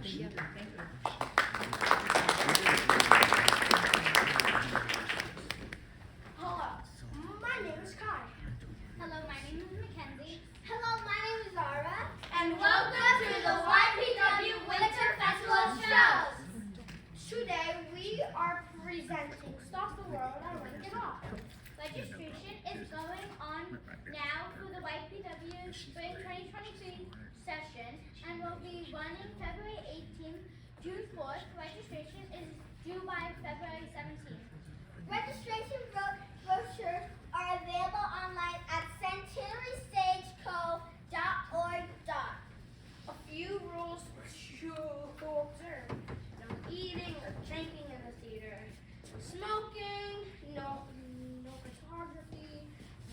Hello, my name is Kai. Hello, my name is Mackenzie. Hello, my name is Zara. And welcome to the YPW Winter Festival shows. Today we are presenting Stop the World at Lincoln Hall. Registration is going on now for the YPW Spring 2023 session and will be running February 18th, June 4th. Registration is due by February 17th. Registration brochures are available online at centenarystageco.org. A few rules to observe: no eating or drinking in the theater, smoking, no photography,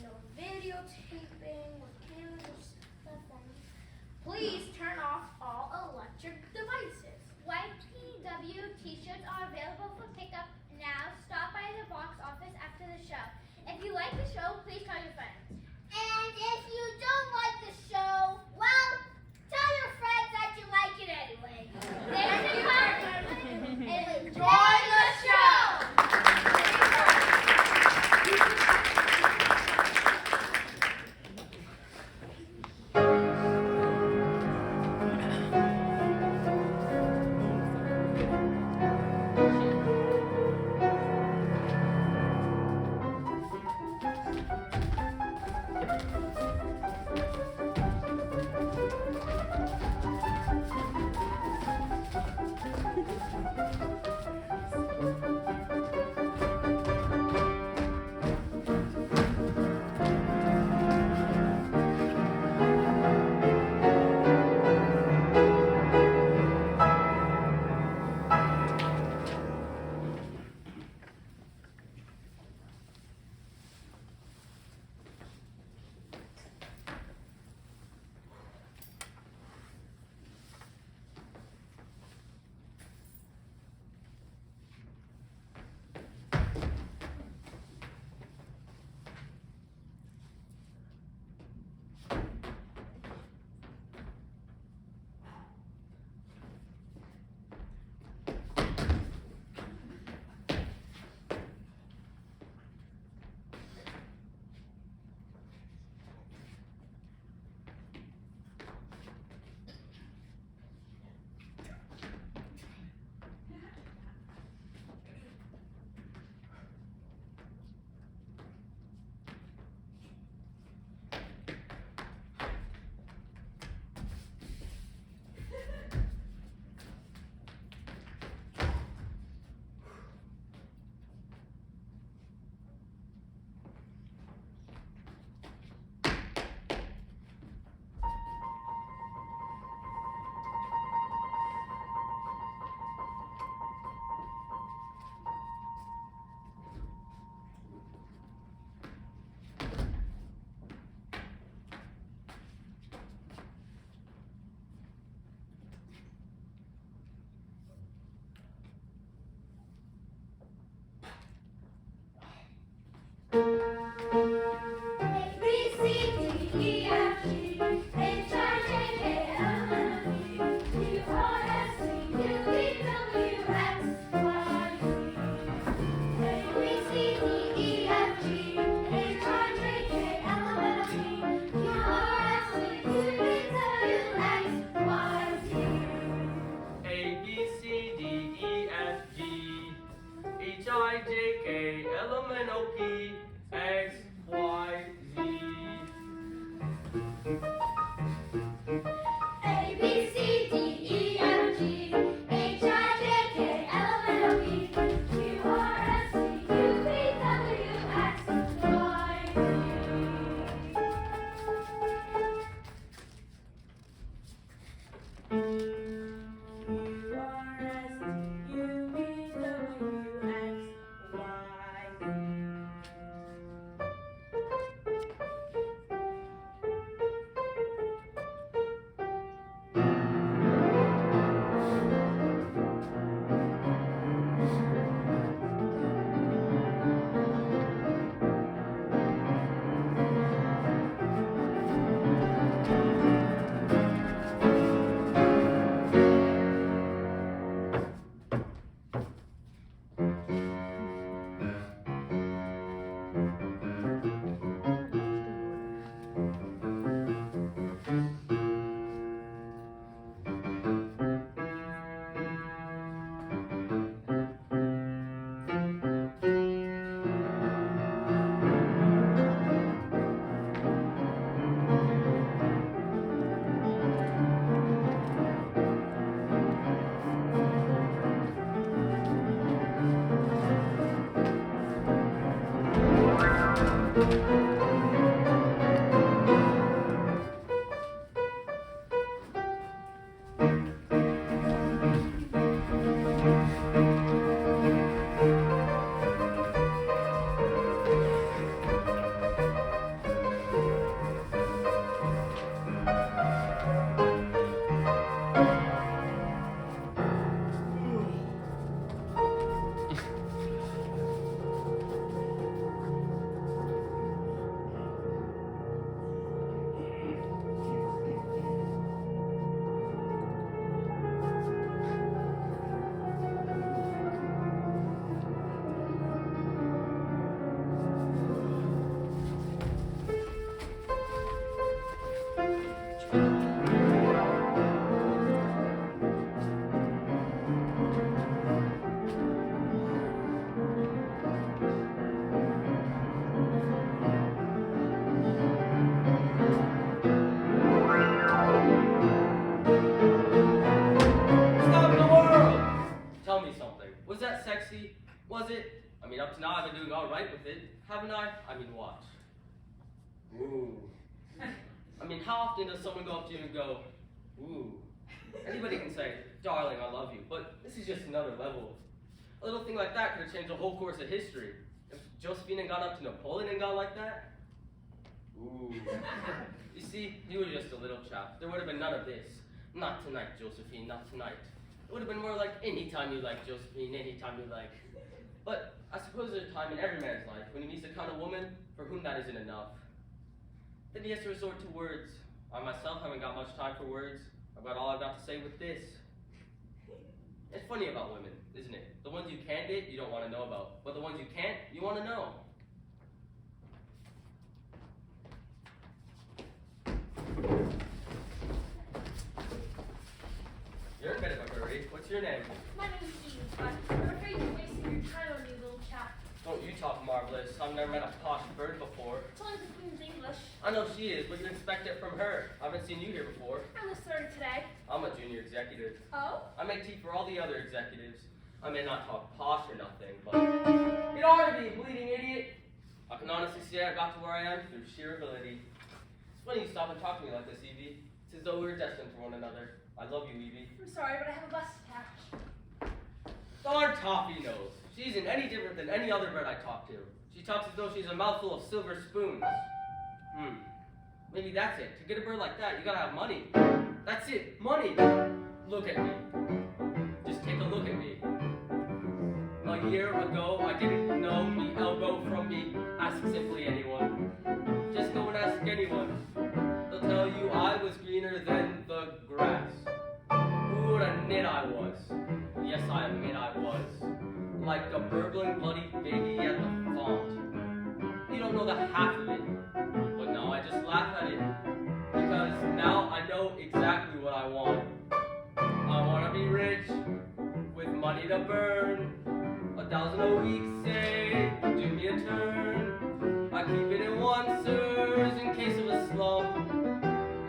no videotaping with cameras or cell phones. Please turn off all electric devices. YPW t-shirts are available for pickup now. Stop by the box office after the show. If you like the show, please tell your friends. And if you don't like the show, well, tell your friends that you like it anyway. There's the card. Enjoy the show! I mean, watch. Ooh. I mean, how often does someone go up to you and go, ooh? Anybody can say, darling, I love you, but this is just another level. A little thing like that could have changed the whole course of history. If Josephine had gone up to Napoleon and gone like that, ooh. You see, he was just a little chap. There would have been none of this. Not tonight, Josephine, not tonight. It would have been more like, anytime you like, Josephine, anytime you like. But I suppose there's a time in every man's life when he meets the kind of woman for whom that isn't enough. Then he has to resort to words. I myself haven't got much time for words. I've got all I've got to say with this. It's funny about women, isn't it? The ones you can date, you don't want to know about. But the ones you can't, you want to know. You're in a bit of a hurry. What's your name? My name is Eve, but I'm afraid you're wasting your time on me, little chap. Don't you talk marvelous. I've never met a posh bird before. It's only the Queen's English. I know she is, but you expect it from her. I haven't seen you here before. I was third today. I'm a junior executive. Oh? I make tea for all the other executives. I may not talk posh or nothing, but you ought to be a bleeding idiot. I can honestly say I got to where I am through sheer ability. It's funny you stop and talk to me like this, Evie. It's as though we were destined for one another. I love you, Evie. I'm sorry, but I have a bus to catch. Darn Toffee knows. She isn't any different than any other bird I talk to. She talks as though she's a mouthful of silver spoons. Maybe that's it. To get a bird like that, you gotta have money. That's it, money. Look at me. Just take a look at me. A year ago, I didn't know the elbow from me. Ask simply anyone. Just go and ask anyone. They'll tell you I was greener than the grass. Who would have knit I was? Yes, I admit I was. Like a burbling bloody baby at the font. You don't know the half of it. But now I just laugh at it. Because now I know exactly what I want. I want to be rich, with money to burn. 1,000 a week, say, do me a turn. I keep it in one, sirs, in case of a slump.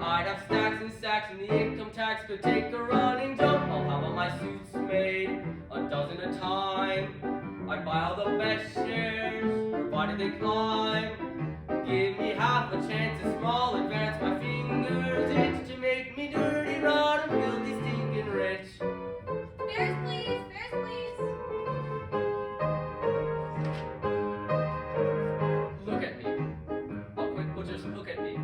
I'd have stacks and stacks, and the income tax could take a running jump. I'll have all my suits made, 12 a time. I'd buy all the best shares, provided they climb. Give me half a chance, a small advance, my fingers itch to make me dirty, rotten, filthy, stinking rich. Bears, please! Bears, please! Look at me. A quick butcher's look at me.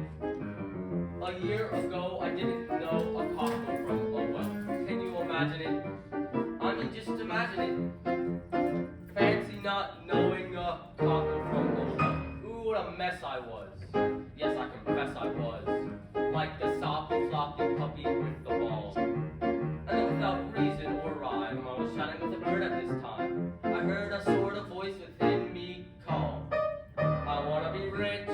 A year ago, I didn't know a cocktail from a well. Can you imagine it? I mean, just imagine it. Fancy not knowing a cocktail from a well. Ooh, what a mess I was. Yes, I confess I was. Like the soppy, floppy puppy with the ball. And then without reason or rhyme, I was chatting with a bird at this time. I heard a sort of voice within me call. I wanna be rich.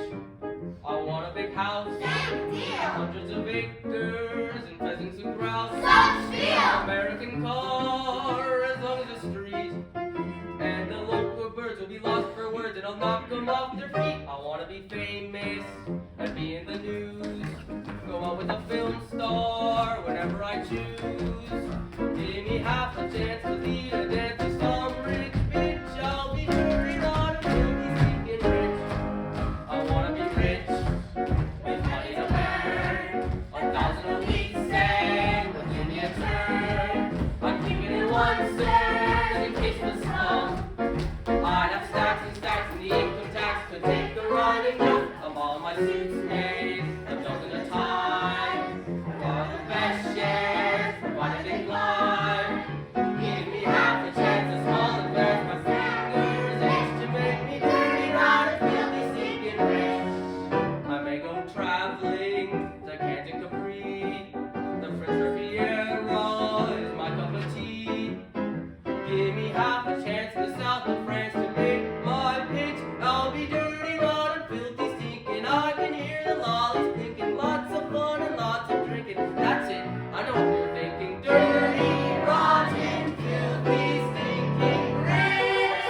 I want a big house. Hundreds of acres and pheasants and grouse. American car as long as the street. And the local birds will be lost for words and I'll knock them off their feet. I want to be famous and be in the news. Go out with a film star whenever I choose. Give me half a chance to lead a dance to some rich bitch. I'll be dirty, not a filthy, stinking rich. I want to be rich with money to burn. 1,000 a week, say, will give me a turn. I keep it in one, sir, in case of a slump. I'd have stacks and stacks, and the income tax could take the running jump. Of all my suits made, a dozen a time. For the best shares, provided they climb. Give me half a chance, a small advance, my fingers itch to make me dirty, not a filthy, stinking rich. I may go traveling to Cancun and Capri. The French Riviera is my cup of tea. Give me half a chance in the south of France to make my pitch. I'll be dirty, rotten, filthy, stinking. I can hear the lollies thinking. Lots of fun and lots of drinking. That's it. I know what you're thinking. Dirty, rotten, filthy, stinking rich.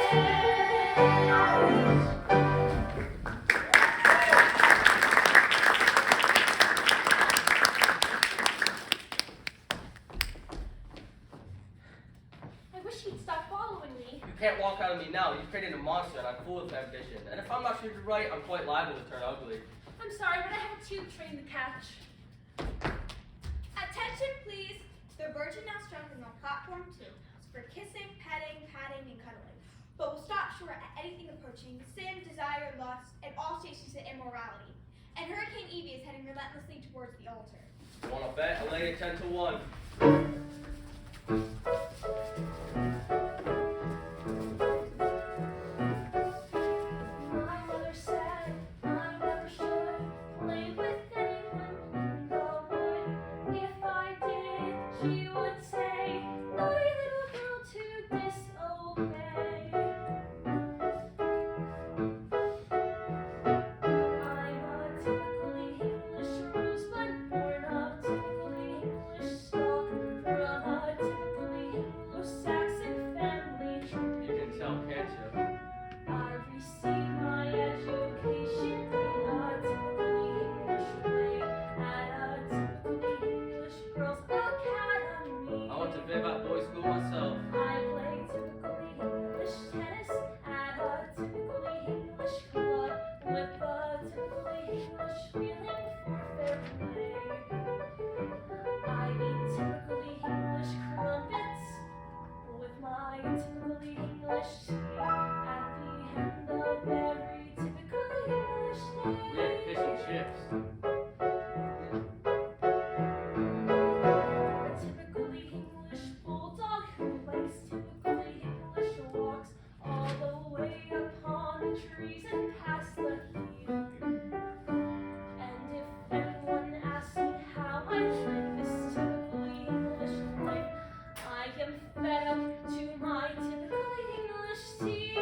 out of me now. You've created a monster, and I'm full of ambition. And if I'm not treated right, I'm quite liable to turn ugly. I'm sorry, but I have a tube train to catch. Attention, please. The Virgin now strengthens on platform 2 for kissing, petting, patting, and cuddling. But will stop short at anything approaching sin, desire, lust, and all stations of immorality. And Hurricane Evie is heading relentlessly towards the altar. Wanna bet? I lay it 10 to 1. My mother said I never should play with anyone in the wood. If I did, she would say, naughty little girl to disobey. I'm a typically English rosebud, born of typically English stock, from a typically Anglo-Saxon family. You can tell, can't you? I received my education in a typically English way at a typically English girls' academy. I went to Vivat Boys School myself. I played typically English tennis at a typically English club with a typically English feeling for fair play. I eat typically English crumpets with my typically English tea at the end of every typically English day. We had fish and chips. A typically English bulldog who likes typically English walks all the way upon the trees and past the heath. And if anyone asks me how I live this typically English life, I am fed up to my typically English teeth.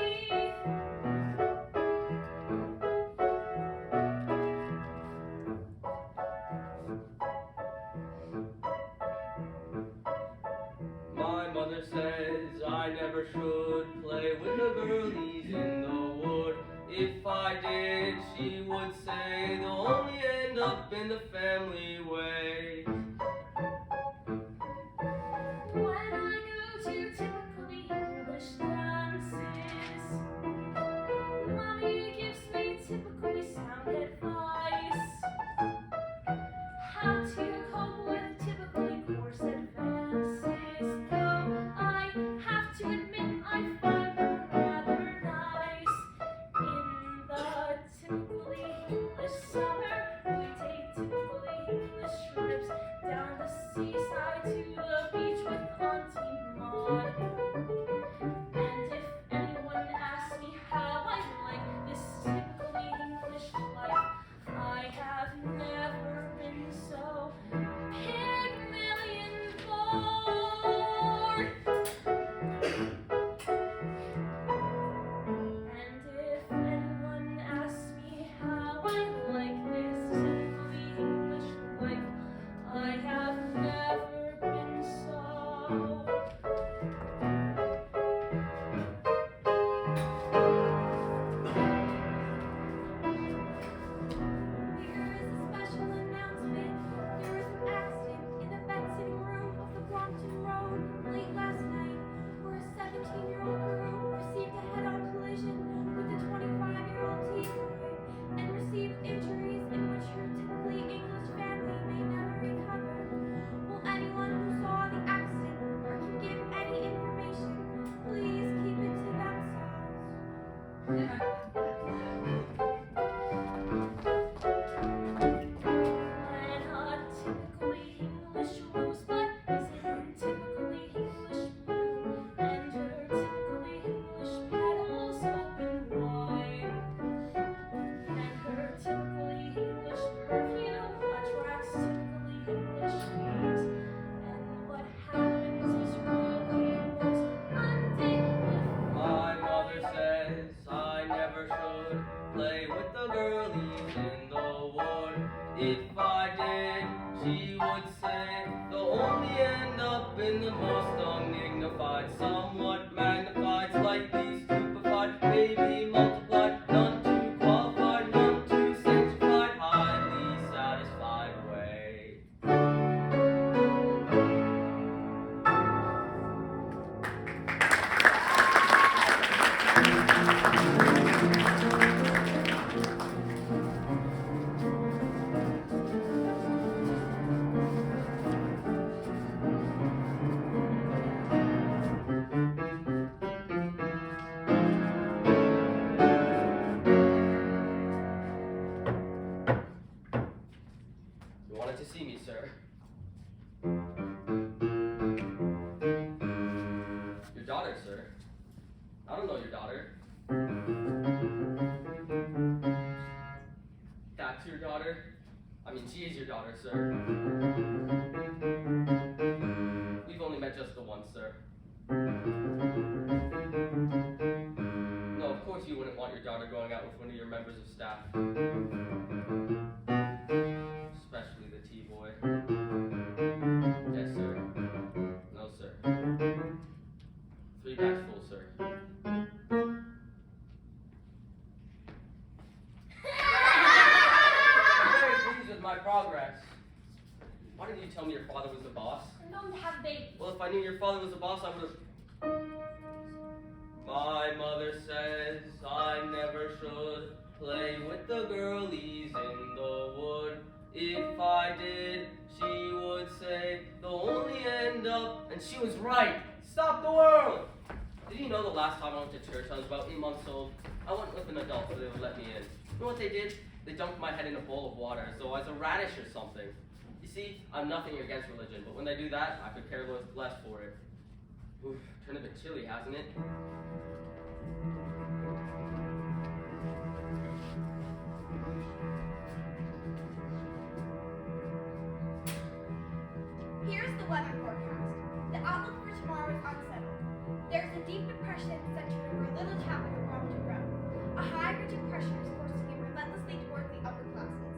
My mother says I never should play with the girlies in the wood. If I did, she would say they'll only end up in the family way. When I go to typically English dances, Mommy gives me typically sound advice. How to cope with typically coarse advances, though I have to admit I find them rather nice. In the typically English summer, we take typically English trips down the seaside to the beach with Auntie Maud. And if anyone asks me how I like this typically English life, I have never been so Pygmalion bored. And if anyone asks me how I like this typically English life, I have never been so. There is a special announcement. There is an accident in the vet sitting room of the Brompton Road late last night, where a 17-year-old girl received a head-on collision with a 25-year-old teen boy and received injuries in which her typically English family may never recover. Will anyone who saw the accident or can give any information please keep it to themselves? When a typically English rosebud is in typically English bloom, and her typically English petals open wide, and her typically English perfume attracts typically English bees, and what happens is really most undignified. My mother says I never should play with the girlies in the wood. If I did, she would say they'll only end up in the most undignified, somewhat magnified, slightly stupefied, maybe multiplied, none too qualified, none too sanctified, highly satisfied way. to see me, sir. Your daughter, sir. I don't know your daughter. That's your daughter? I mean, she is your daughter, sir. We've only met just the once, sir. No, of course you wouldn't want your daughter going out with one of your members of staff. Especially the T-boy. Yes, sir. No, sir. 3 bags full, sir. I'm very pleased with my progress. Why didn't you tell me your father was the boss? No, have they? Well, if I knew your father was the boss, I would have... My mother says I never should play with the girlies in the wood. If I did, she would say they'll only end up... And she was right! Stop the world! Did you know the last time I went to church, I was about 8 months old? I went with an adult so they would let me in. You know what they did? They dunked my head in a bowl of water as though I was a radish or something. You see, I'm nothing against religion, but when they do that, I could care less for it. Oof, turned a bit chilly, hasn't it? Here's the weather forecast. The outlook for tomorrow is unsettled. There's a deep depression centered over a little town in the Brompton Road. A high ridge of pressure is forcing it relentlessly towards the upper classes.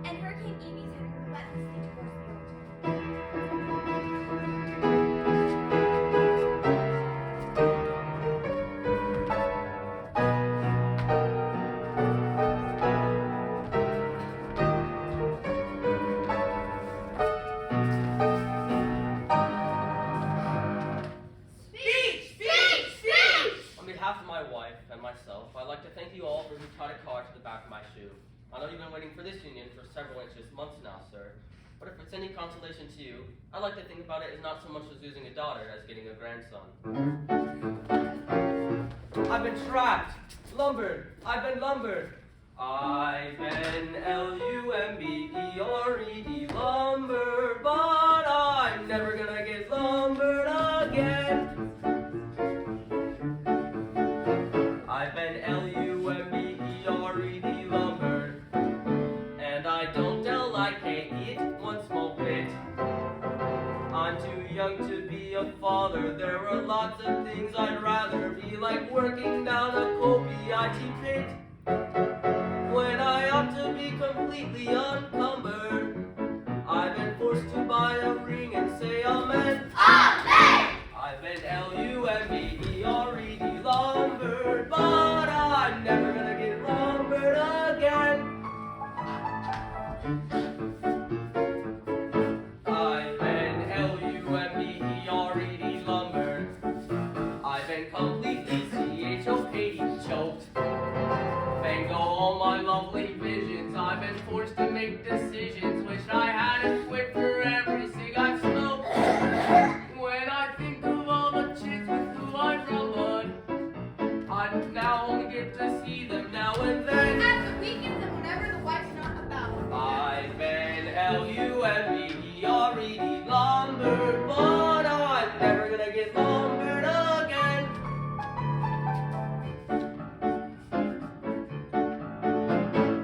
And Hurricane Evie is heading relentlessly towards the ocean. On behalf of my wife and myself, I'd like to thank you all for who tied a car to the back of my shoe. I know you've been waiting for this union for several months now, sir. But if it's any consolation to you, I like to think about it as not so much as losing a daughter as getting a grandson. I've been trapped, lumbered, I've been lumbered. I've been L-U-M-B-E-R-E-D, lumbered, but I'm never gonna get lumbered again. I've been L-U-M-B-E-R-E-D, lumbered, and I don't tell I can't eat one small bit. I'm too young to be a father, there are lots of things I'd rather be, like working down a coal B.I.T. pit, when I ought to be completely unencumbered. I've been forced to buy a ring and say amen. Amen! I've been L-U-M-B-E-R-E-D, lumbered, but I'm never gonna get lumbered again. I've been L-U-M-B-E-R-E-D, lumbered. I've been completely C-H-O-K-E choked. Bingo all my lovely visions. I've been forced to make decisions. Wish I hadn't quit for every cig I've smoked. When I think of all the chicks with who I've rumbled, I now only get to see them now and then. At the weekends and whenever the wife's not about. I've been L-U-M-B-E-R-E-D, lumbered, but I'm never gonna get lumbered again.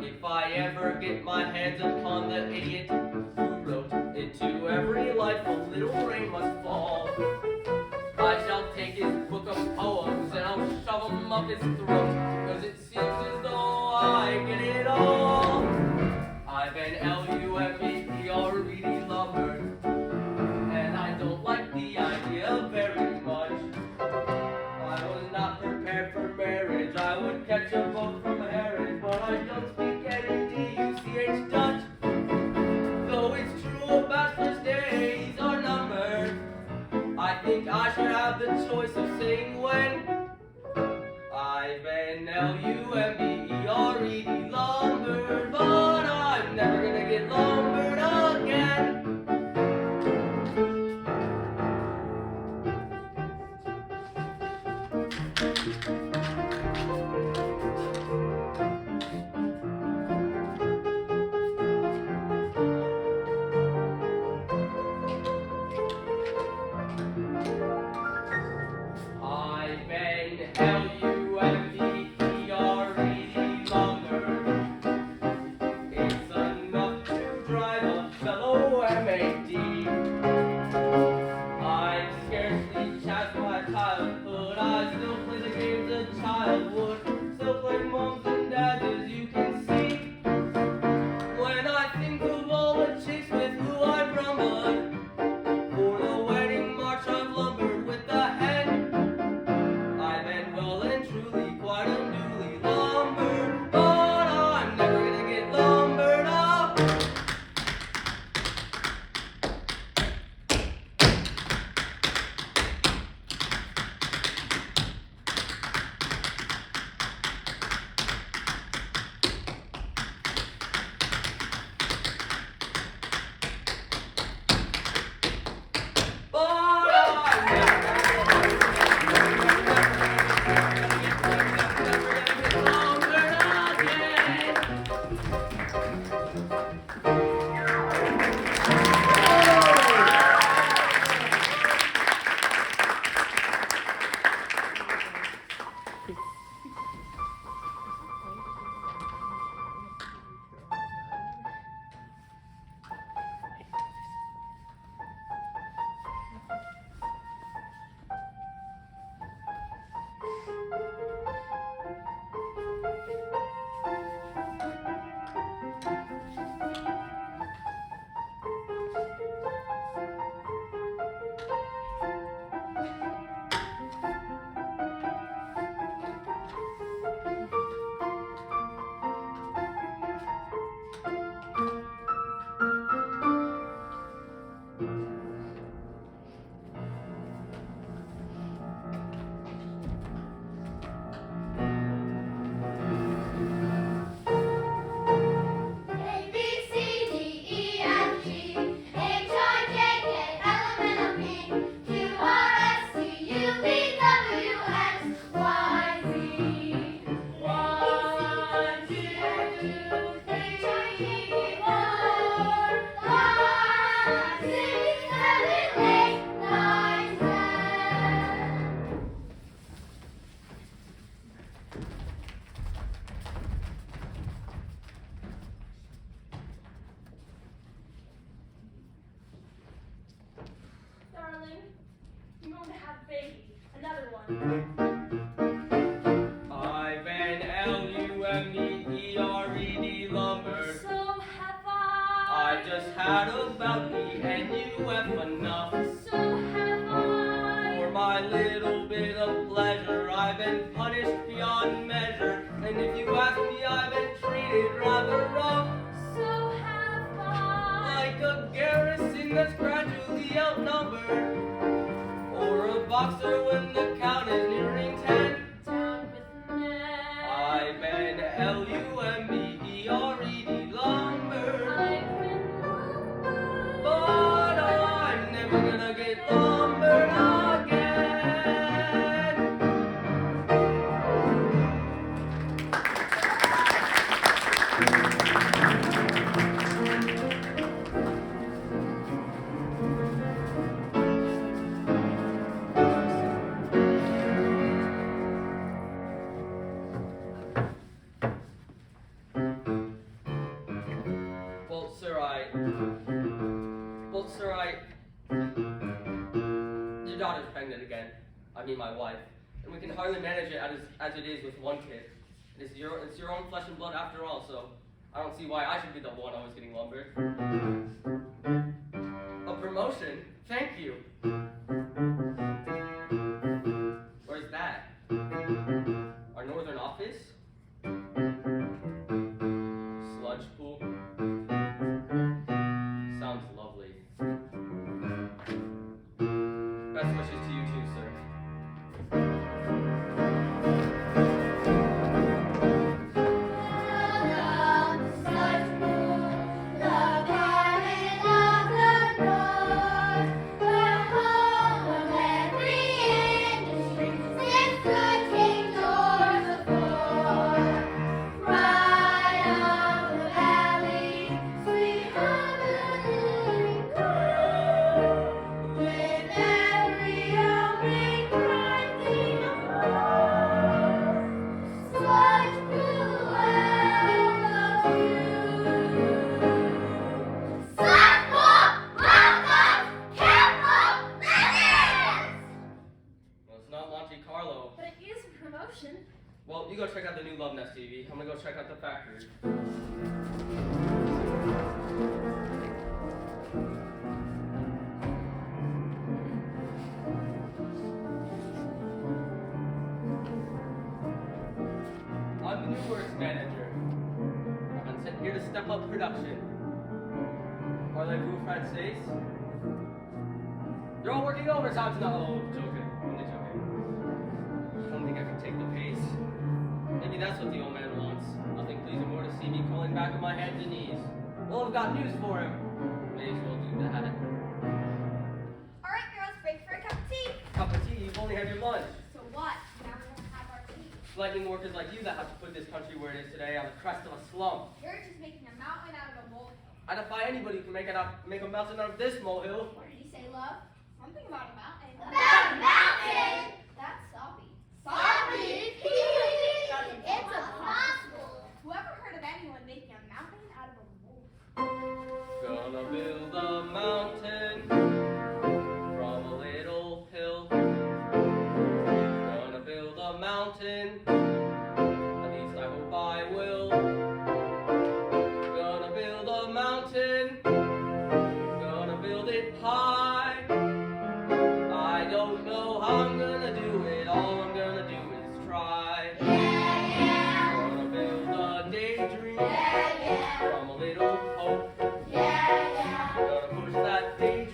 If I ever get my hands upon the idiot who wrote into every life a little rain must fall, I shall take his book of poems and I'll shove 'em up his throat, 'cause it seems as though I get it all. I've been L-U-M-B-E-R-E-D, lumbered, and I don't like the idea very much. I was not prepared for marriage. I would catch a boat from Harwich, but I don't speak any D-U-C-H Dutch. Though it's true a bachelor's days are numbered, I think I should have the choice of saying when. I've been L-U-M-B-E-R-E-D, lumbered, but I'm never gonna get lumbered again. I've an L-U-M-B-E-R-E-D lumber. So have I. I just had about E-N-U-F enough. So have I. For my little bit of pleasure, I've been punished beyond measure. And if you ask me, I've been treated rather rough. So have I. Like a garrison that's gradually outnumbered. Or a boxer when the count is nearing 10. Down with men. I've been L-U-M-B-E-R-E-D lumber. I've been lumbered. But I'm never gonna get lumbered again. Well, sir, your daughter's pregnant again. I mean, my wife. And we can hardly manage it as it is with one kid. It's your own flesh and blood after all, so I don't see why I should be the one always getting lumbered. A promotion? Thank you. Where's that? Our northern office? Sludge pool? Sounds lovely. Best wishes to you too, sir. But it is a promotion. Well, you go check out the new Love Nest TV. I'm gonna go check out the factory. I'm the new works manager. I've been sent here to step up production. Parlez-vous français? You're all working overtime tonight. Oh, joking. Only joking. I don't think I can take the pace. Maybe that's what the old man wants. Nothing pleases more to see me crawling back on my hands and knees. Well, I've got news for him. May as well do that. Alright, girls, break for a cup of tea. Cup of tea, you've only had your lunch. So what? Now we're gonna have our tea. Lightning workers like you that have to put this country where it is today on the crest of a slum. You're just making a mountain out of a molehill. I defy anybody who can make a mountain out of this molehill. What did he say, love? Something about a mountain. About a mountain? That's soppy. Soppy? It's impossible. Whoever heard of anyone making a mountain out of a molehill? Gonna build a mountain from a little hill. Gonna build a mountain, at least I hope I will. Gonna build a mountain, gonna build it high. I don't know how I'm gonna do it, all I'm gonna do is try. Gonna build a daydream from a little hope. Gonna push that daydream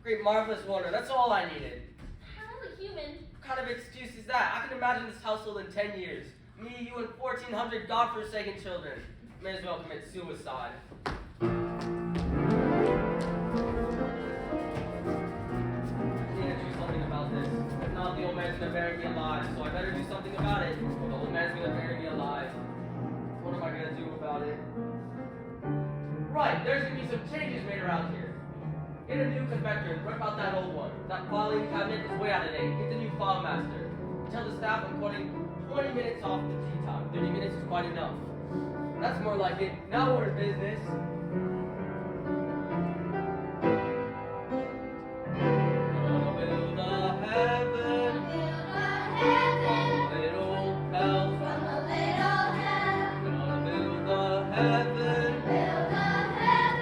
Great, marvelous wonder. That's all I needed. I'm a human. What kind of excuse is that? I can imagine this household in 10 years. Me, you, and 1,400 godforsaken children. May as well commit suicide. I need to do something about this. If not, the old man's gonna bury me alive, so I better do something about it, or the old man's gonna bury me alive. What am I gonna do about it? Right, there's gonna be some changes made around here. Get a new convector and rip out that old one. That filing cabinet is way out of date. Get the new file master. Tell the staff I'm cutting 20 minutes off the tea time. 30 minutes is quite enough. That's more like it. Now we're in business. Gonna build a heaven from a little hell. Gonna build a heaven.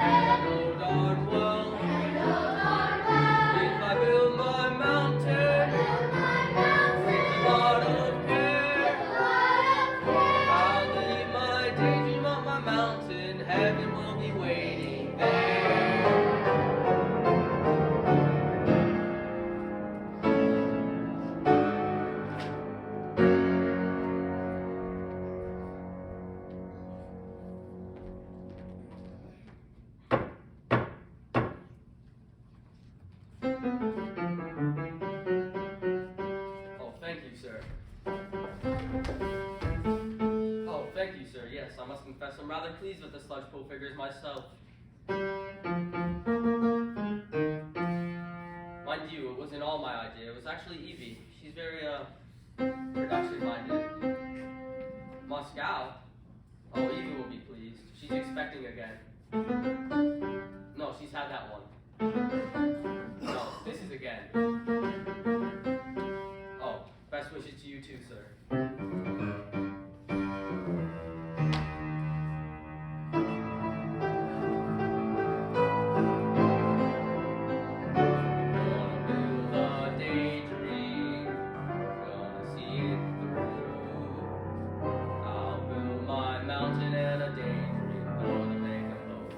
I know darn well. If I build my mountain with a lot of care, I'll leave my daydream on my mountain. Heaven will be waiting there. Oh, thank you, sir. Oh, thank you, sir. Yes, I must confess I'm rather pleased with the sludge pull figures myself. Mind you, it wasn't all my idea. It was actually Evie. She's very, production-minded. Moscow? Oh, Evie will be pleased. She's expecting again. No, she's had that one. No, this is again. Oh, best wishes to you too, sir. Gonna build a daydream, gonna see it through. I'll build my mountain and a daydream, gonna make a boat.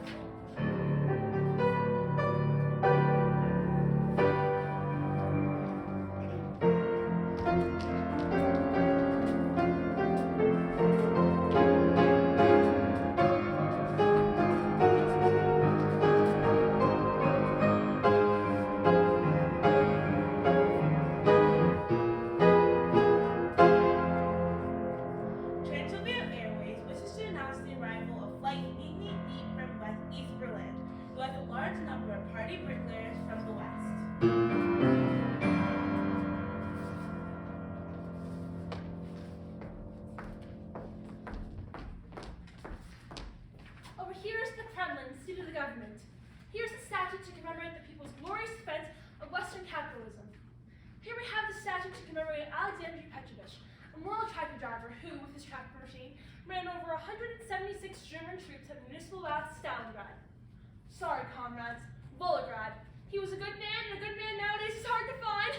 Transylvania Airways wishes to announce the arrival of Flight 888 from East Berlin, who has a large number of party bricklayers from the West. Over here is the Kremlin, seat of the government. Here's a statue to commemorate the people's glorious defense of Western capitalism. Here we have the statue to commemorate Alexander Petrovich, a moral tractor driver who, with his tractor machine, ran over 176 German troops at the municipal baths Stalingrad. Sorry, comrades, Volograd. He was a good man, and a good man nowadays is hard to find.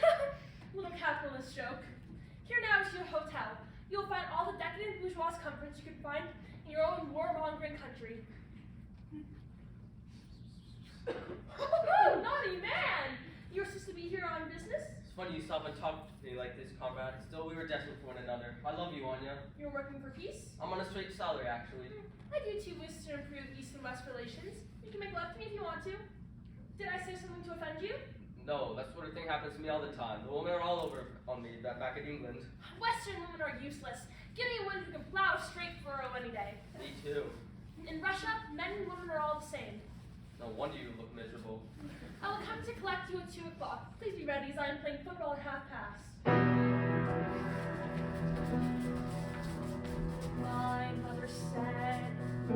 Little capitalist joke. Here now is your hotel. You'll find all the decadent bourgeois comforts you can find in your own warmongering country. Oh, naughty man! You're supposed to be here on business? It's funny you stop and talk to me like this, comrade. Still, we were destined for one another. I love you, Anya. You're working for peace? I'm on a straight salary, actually. I do too wish to improve East and West relations. You can make love to me if you want to. Did I say something to offend you? No, that sort of thing happens to me all the time. The women are all over on me back in England. Western women are useless. Give me a woman who can plow a straight furrow any day. Me too. In Russia, men and women are all the same. No wonder you look miserable. I will come to collect you at 2 o'clock. Please be ready as I am playing football at past. My mother said I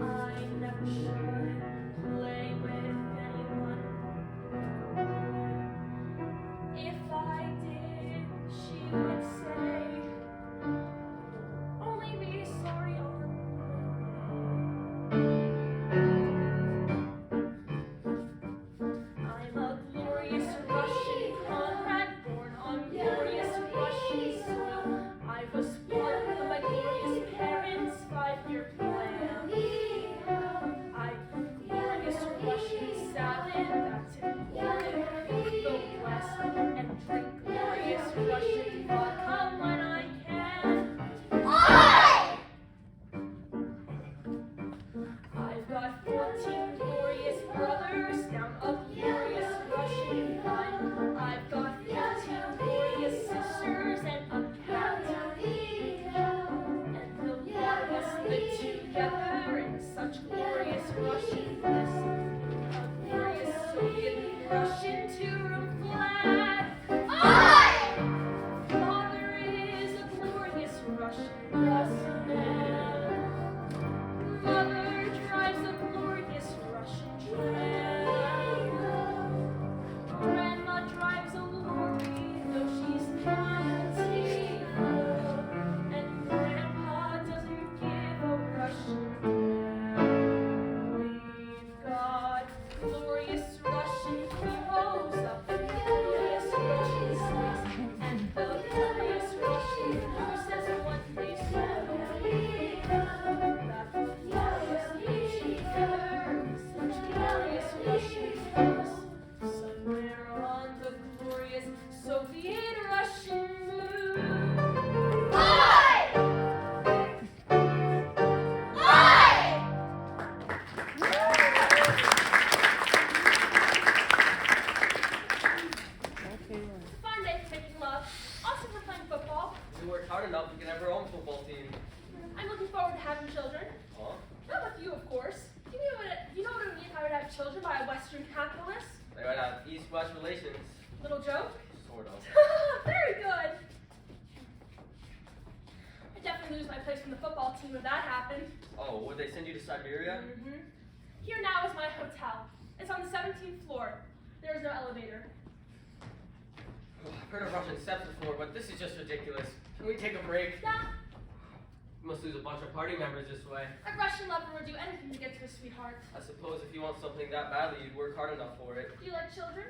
never should play with anyone. If I did, she would say, only be sorry on the I'm a glorious Russian comrade, born on glorious Russian live together in such glorious Russian bliss. A glorious Soviet Russian two-room flat. Father is a glorious Russian man. Mother drives a glorious Russian tram. Grandma drives a lorry, though she's fancy. And Grandpa doesn't give a Russian damn. We've got glorious Russian heroes, the glorious Russian snakes, and the glorious Russian horses one day saw. That glorious together, such glorious Russian force, somewhere on the glorious Soviet Russian moon. Fun day for making love. Also for playing football. If we work hard enough, we can have our own football team. I'm looking forward to having children. Huh? Not with you, of course. You know what it would mean if I would have children by a Western capitalist? They would have East-West relations. Little joke? Sort of. Very good. I'd definitely lose my place from the football team if that happened. Oh, would they send you to Siberia? Mm-hmm. Here now is my hotel. It's on the 17th floor. There is no elevator. I've heard of Russian steps before, but this is just ridiculous. Can we take a break? Yeah, We must lose a bunch of party members this way. a Russian lover would do anything to get to his sweetheart. I suppose if you want something that badly, you'd work hard enough for it. Do you like children?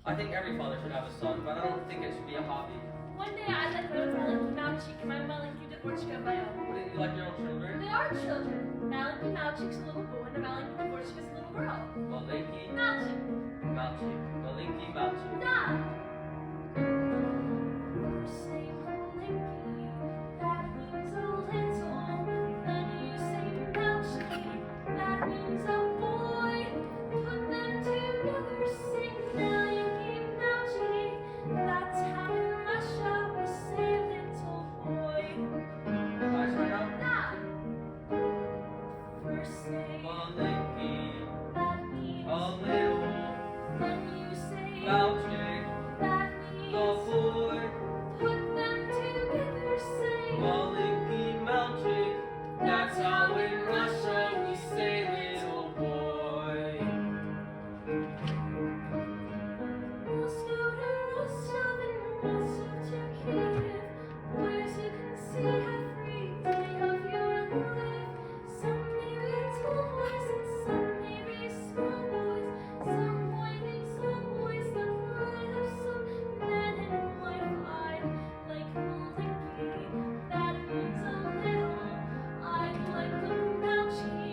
I think every father should have a son, but I don't think it should be a hobby. One day I'd like my own Malinky Malchik and my Malinky Dvorchka of my own. Wouldn't you like your own children? They are children. Malinky Malchik's a little boy and a Malinky Dvorchka's a little girl. Malinky, Malchik. Malchik, Malinky, Malchik. Da! Say Malinky, that means a little. Then you say Malchky, that means a boy. Put them together, sing Malinky Malchky. That's how in Russia we say little boy. I start out? Da! First say Malinky, that means a little, then you say Malchik, that a means boy. put them together, say Malinky, Malchik, that's how in Russia we say little boy. Moscow to Rostov and Rostov to Kiev. Boy, as you can see, every day of your life. Some may be tall boys and some may be small boys. Some boy makes some boys the pride of some man and wife. I like Malinky, that means a little. I like a Malchky,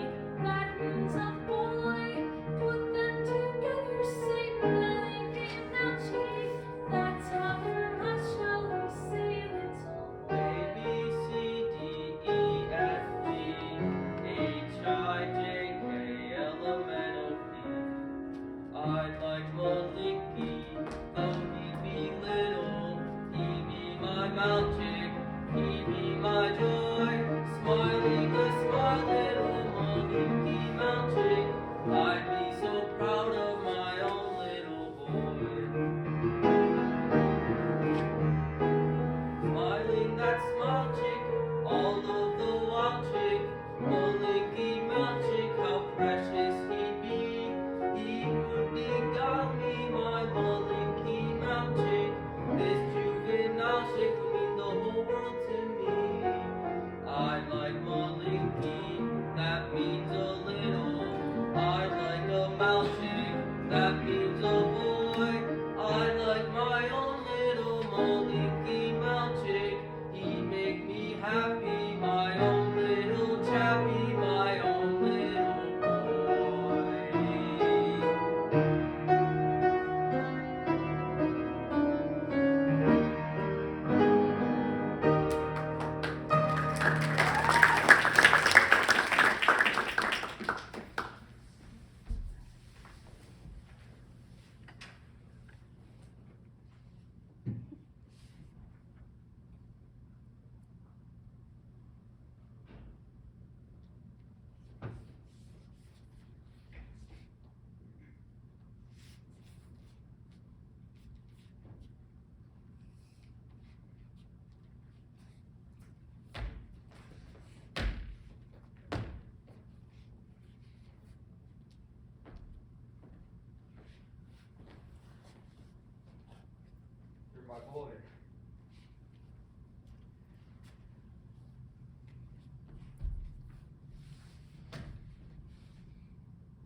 my boy.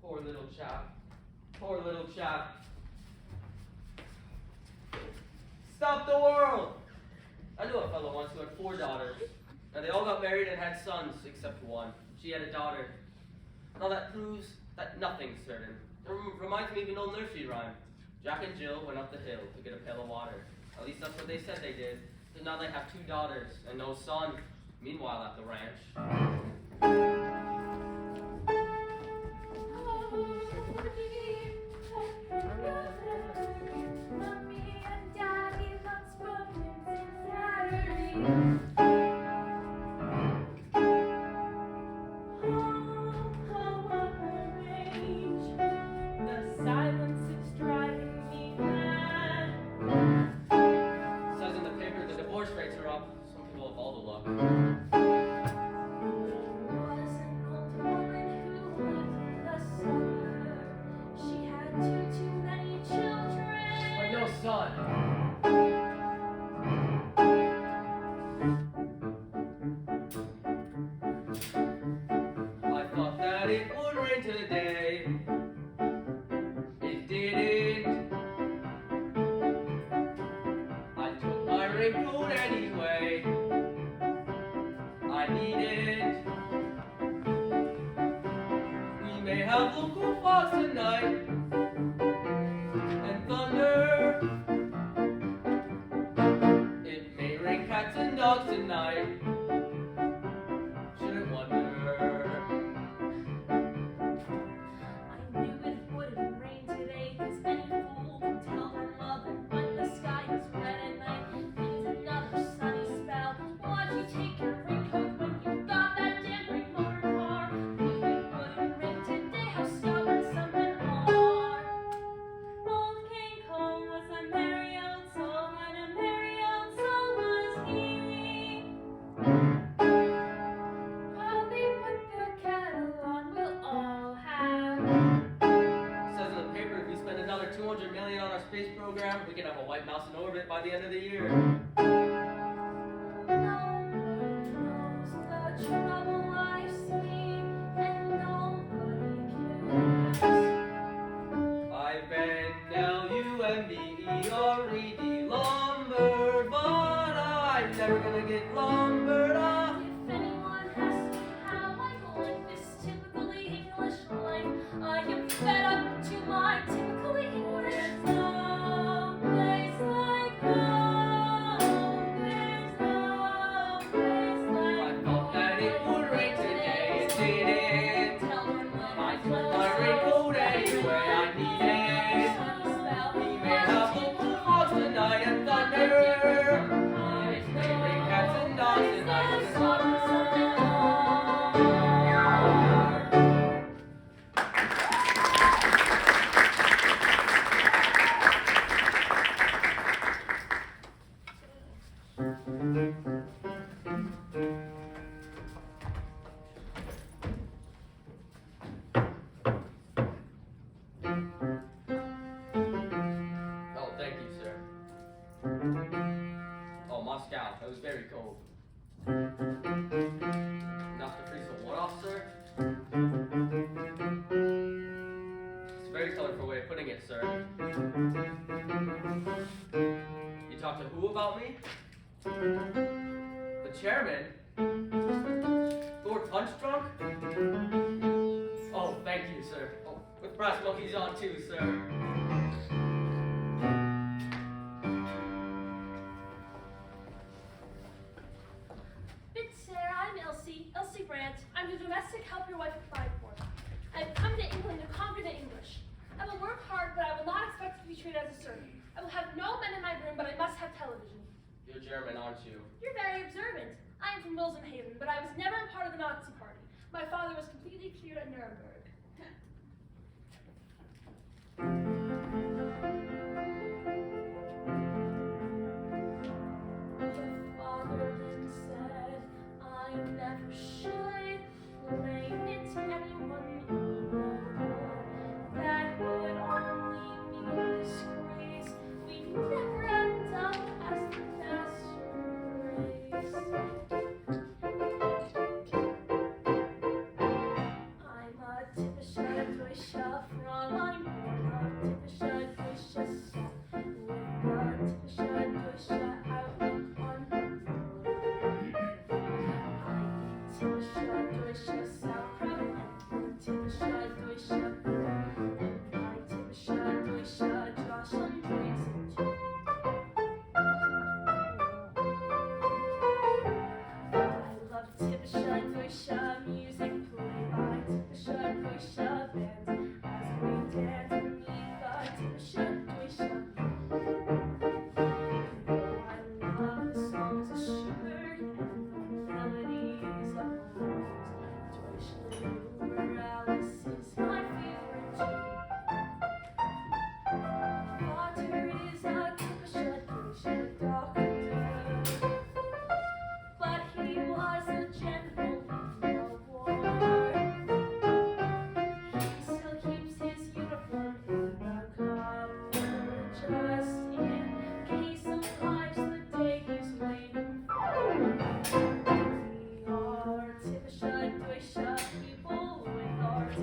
Poor little chap. Poor little chap. Stop the world! I knew a fellow once who had 4 daughters. And they all got married and had sons, except one. She had a daughter. Now that proves that nothing's certain. It reminds me of an old nursery rhyme. Jack and Jill went up the hill to get a pail of water. At least that's what they said they did. So now they have 2 daughters and no son. Meanwhile at the ranch. Mommy and Daddy, let's go Saturday. The silence is driving me mad. Says in the paper the divorce rates are up. Some people have all the luck. Was an old woman who lived in the suburbs. She had too many children. But no son. I thought that it would rain today. It didn't. I took my raincoat anyway. I need it. We may have local fogs tonight and thunder. It may rain cats and dogs tonight. Shouldn't wonder. I knew it wouldn't rain today, 'cause any fool can tell their mother when the sky is red at night. It's another sunny spell. Why'd you take your raincoat when you got that damn green motor car? Knew it wouldn't rain today, how stubborn some men are. Old King Cole was a merry old soul, and a merry old soul was he. While they put the kettle on, we'll all have. Says in the paper if we spend another 200 million on our space program, we can have a white mouse in orbit by the end of the year. Nobody knows the trouble I see, and nobody cares. I've been L-U-M-B-E-R-E-D lumber, but I'm never gonna get lumbered up. If anyone asks me how I like this typically English life, I am fed up to my typically English. There's no place like home. There's no place like I thought that it would rain today, it didn't. Tell them I took my raincoat anyway, I need it. We may have local fogs tonight and thunder. It may rain cats and dogs tonight. It's Oh, thank you, sir. Oh, Moscow. It was very cold. Enough to freeze the what off, sir? It's a very colorful way of putting it, sir. You talked to who about me? The chairman? Lord Punch Drunk? Oh, thank you, sir. Oh, with brass monkeys on too, sir. Good sir, I'm Elsie Brandt. I'm the domestic help your wife applied for. I've come to England to conquer the English. I will work hard, but I will not expect to be treated as a servant. I will have no men in my room, but I must have television. You're German, aren't you? You're very observant. I am from Wilson Haven, but I was never a part of the Nazi Party. My father was completely cleared at Nuremberg. The fatherland said I never should blame it to anyone more. That would only mean disgrace. We never end up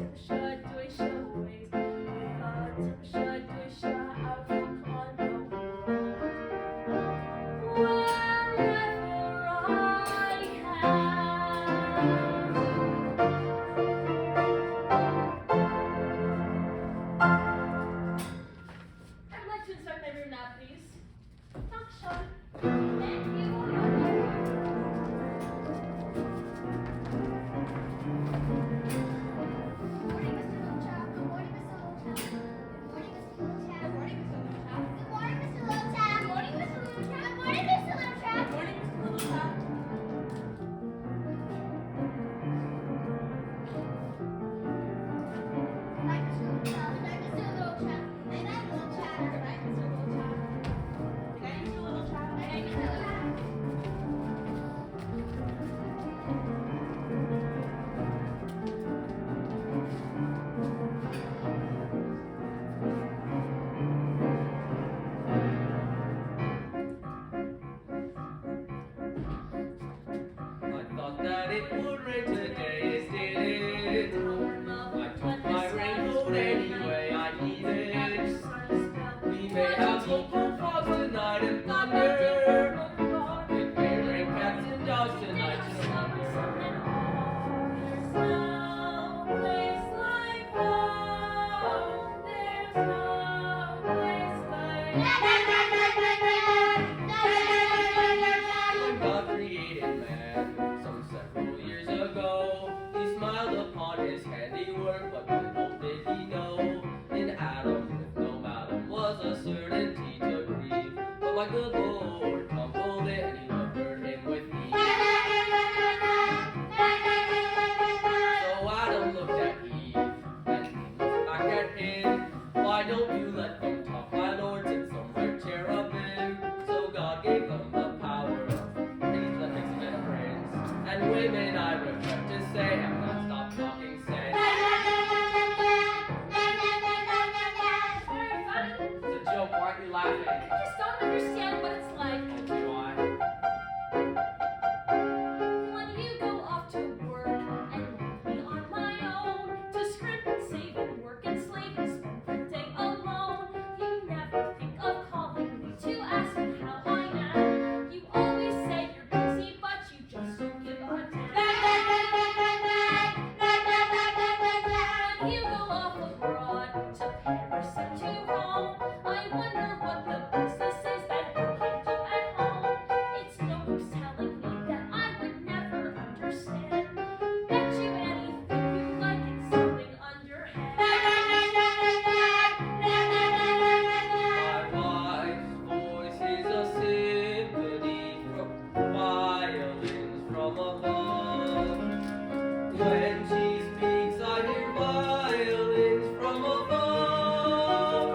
Deutsche ways. Typische Deutsche Outlook on the world. Wherever I am. I'd like to inspect my room now, please. Dankeschön. Thank you. Good morning, Mr. Littlechap. Good morning, Mr. Littlechap. Good morning, Mr. Littlechap. Good morning, Mr. Littlechap. Good morning, Mr. Littlechap. Good morning, Mr. Littlechap. Good morning, Mr. Littlechap. Good night, Mr. Littlechap. Good night, Mr. Littlechap. Good night, Littlechap. Good night, Mr. Littlechap. Good night, Mr. Littlechap. Good night, Mr. Littlechap. I thought that it would rain today, it didn't. I took my raincoat anyway, I need it. We may have local fog tonight and thunder. It may rain cats and dogs tonight, you know. There's no place like home. There's no place like When God created man, some several years ago, he smiled upon his handiwork, but little did he know, in Adam with no Adam was a certainty to grieve. But my good Lord humbled it, and he covered him with Eve. So Adam looked at Eve, and Eve looked back at him. Why don't you let them talk, my Lord, sit somewhere cherubim? So God gave them the power of things that makes men friends. And women, I regret to say, have not stopped talking sense. very funny. It's a joke, why aren't you laughing? I just don't understand what it's like Why? when you go off to work and leave me on my own to scrimp and save and work and slave and spend the day alone. You never think of calling me to ask me how I am. You always say you're busy, but you just don't give a damn. When you go off abroad to Paris and to Rome, I wonder what the business is that you can't do at home. It's no use telling me that I would never understand. Bet you anything you like it's something underhand. My wife's voice is a symphony from violins from above. When she speaks, I hear violins from above.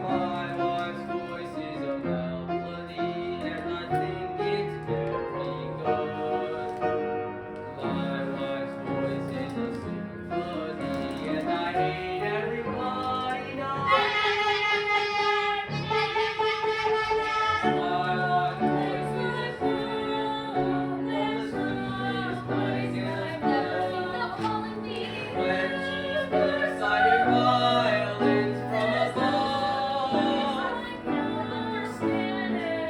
My wife's voice is a melody, and I think it's very good. My wife's voice is a symphony, and I hate everybody now. My wife's voice is a symphony, and the symphony is nice and good. When she speaks, I hear violins from above.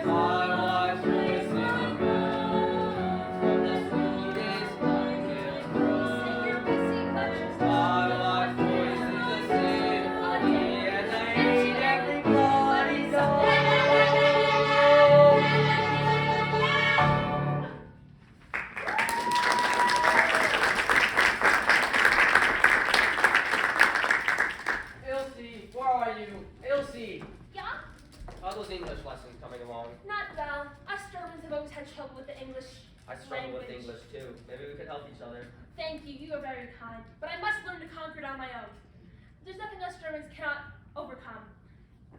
My wife's voice is a melody from the sweetest licorice grove. My wife's voice is a symphony, and I hate everybody so. Ilse, where are you? Ilse! Yeah? How are those English lessons coming along? Not well. Us Germans have always had trouble with the English I struggle with language. English too. Maybe we could help each other. Thank you. You are very kind. But I must learn to conquer it on my own. There's nothing us Germans cannot overcome.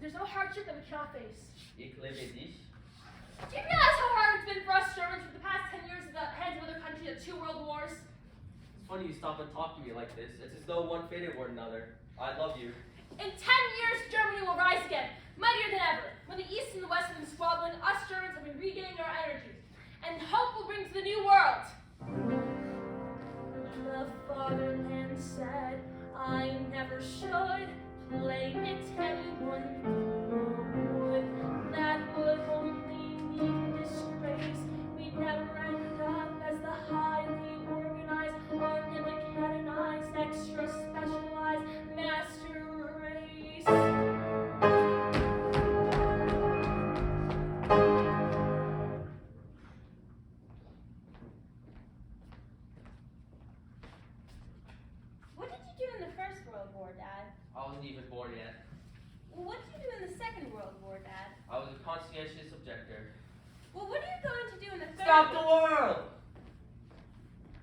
There's no hardship that we cannot face. Ich liebe dich. Do you realize how hard it's been for us Germans for the past 10 years at the hands of other countries at 2 world wars? It's funny you stop and talk to me like this. It's as though one faded one another. I love you. In 10 years, Germany will rise again, mightier than ever. When the East and the West have been squabbling, us Germans have been regaining our energies. And hope will bring to the new world. The far said I never should blame it anyone would. That would only mean disgrace. We'd never end up as the highly organized, armament canonized, extra specialized master race. What did you do in the First World War, Dad? I wasn't even born yet. Well, what did you do in the Second World War, Dad? I was a conscientious objector. Well, what are you going to do in the Third Stop the World world!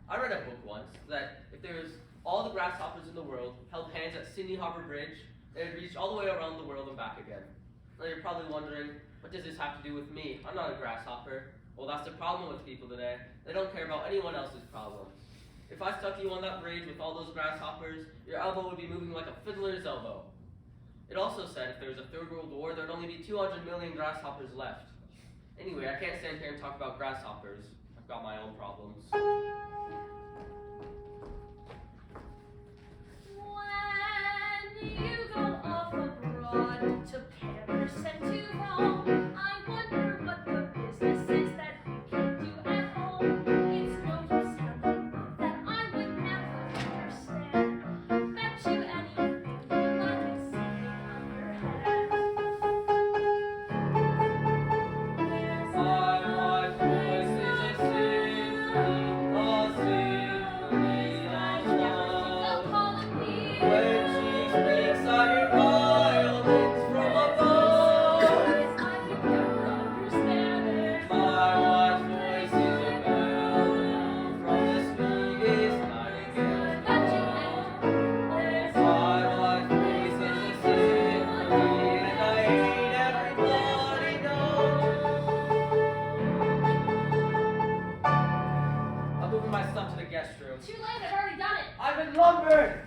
I read a book once that if there was all the grasshoppers in the world held hands at Sydney Harbour Bridge, they'd reach all the way around the world and back again. Now you're probably wondering, what does this have to do with me? I'm not a grasshopper. Well, that's the problem with people today. They don't care about anyone else's problems. If I stuck you on that bridge with all those grasshoppers, your elbow would be moving like a fiddler's elbow. It also said if there was a Third World War, there'd only be 200 million grasshoppers left. Anyway, I can't stand here and talk about grasshoppers. I've got my own problems. When you go off abroad to Paris and to Rome, I wonder what the business is that you can do at home. It's no use telling me that I would never understand. Bet you anything you like is sitting on your head. There's My voice is a symphony of love. calling me. When she speaks, I hear violins from above. I can never understand it. My voice is a bell from the sweetest nightingale. Bet you anything. My voice is a symphony, and I hate every bloody note. I'm moving my stuff to the guest room. Too late, I've already done it. I've been lumbered!